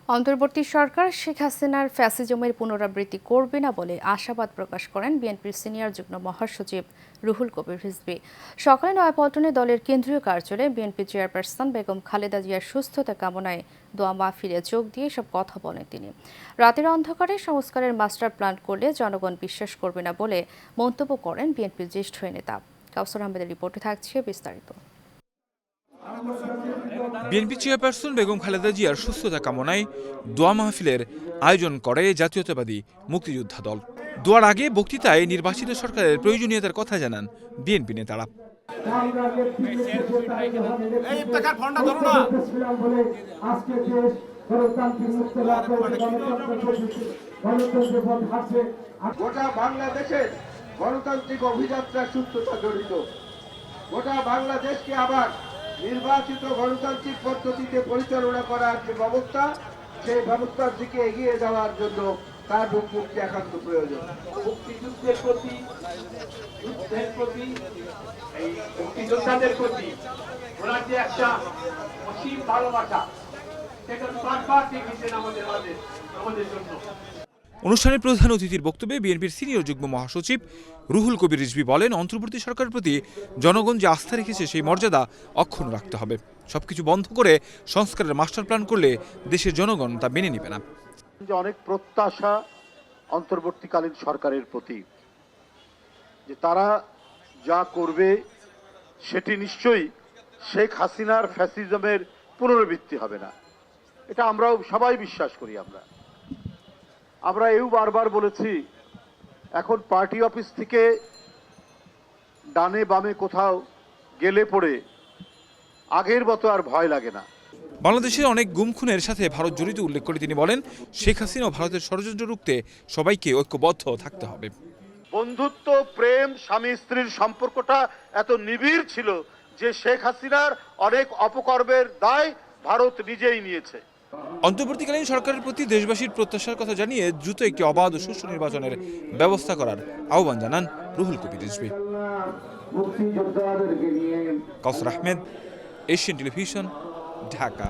অন্তর্বর্তী সরকার শেখ হাসিনার ফ্যাসিজমের পুনরাবৃত্তি করবে না বলে আশাবাদ প্রকাশ করেন বিএনপির সিনিয়র যুগ্ম মহাসচিব রুহুল কবির রিজভী। সকালে নয়াপল্টনে দলের কেন্দ্রীয় কার্যালয়ে বিএনপি চেয়ারপারসন বেগম খালেদা জিয়ার সুস্থতা কামনায় দোয়া মাহফিলে যোগ দিয়ে সব কথা বলেন তিনি। রাতের অন্ধকারে সংস্কারের মাস্টার প্ল্যান করলে জনগণ বিশ্বাস করবে না বলে মন্তব্য করেন বিএনপির জ্যেষ্ঠ নেতা। কাউসার আহমেদের রিপোর্টে থাকছে বিস্তারিত। বিএনপি চেয়ারপারসন বেগম খালেদা জিয়ার সুস্থতা কামনায় দোয়া মাহফিলের আয়োজন করে জাতীয়তাবাদী মুক্তিযোদ্ধা দল। দোয়ার আগে বক্তৃতায় নির্বাচিত সরকারের প্রয়োজনীয়তার কথা জানান বিএনপি নেতারা। গোটা বাংলাদেশের গণতান্ত্রিক অভিযাত্রার সুস্থতা জড়িত। গোটা বাংলাদেশকে আবার নির্বাচিত গণতান্ত্রিক পদ্ধতিতে পরিচালনা করার যে ব্যবস্থা, সেই ব্যবস্থার দিকে এগিয়ে যাওয়ার জন্য তার মুক্তি একান্ত প্রয়োজন। মুক্তিযুদ্ধের প্রতি, যুদ্ধের প্রতি, এই মুক্তিযোদ্ধাদের প্রতি ওনার যে একটা অসীম ভালোবাসা, সেটা বারবার দেখিয়েছেন আমাদের জন্য। অনুষ্ঠানের প্রধান অতিথির বক্তব্যে বিএনপির সিনিয়র যুগ্ম মহাসচিব রুহুল কবির রিজভী বলেন, অন্তর্বর্তী সরকারের প্রতি জনগণ যে আস্থা রেখেছে সেই মর্যাদা অক্ষুণ্ণ রাখতে হবে। সবকিছু বন্ধ করে সংস্কারের মাস্টার প্ল্যান করলে দেশের জনগণ তা মেনে নেবে না। অনেক প্রত্যাশা অন্তর্বর্তীকালীন সরকারের প্রতি, যে তারা যা করবে সেটি নিশ্চয়ই শেখ হাসিনার ফ্যাসিজমের পুনরাবৃত্তি হবে না। এটা আমরাও সবাই বিশ্বাস করি। আমরা এও বারবার বলেছি, এখন পার্টি অফিস থেকে ডানে বামে কোথাও গেলে পড়ে আগের মতো আর ভয় লাগে না। বাংলাদেশের অনেক গুম খুনের সাথে ভারত জড়িত উল্লেখ করে তিনি বলেন, শেখ হাসিনা ও ভারতের ষড়যন্ত্র রুখতে সবাইকে ঐক্যবদ্ধ থাকতে হবে। বন্ধুত্ব, প্রেম, স্বামী স্ত্রীর সম্পর্কটা এত নিবিড় ছিল যে শেখ হাসিনার অনেক অপকর্মের দায় ভারত নিজেই নিয়েছে। অন্তর্বর্তীকালীন সরকারের প্রতি দেশবাসীর প্রত্যাশার কথা জানিয়ে দ্রুত একটি অবাধ ও সুষ্ঠু নির্বাচনের ব্যবস্থা করার আহ্বান জানান রুহুল কবির রিজভী। কাউসার আহমেদ, এশিয়ান টেলিভিশন, ঢাকা।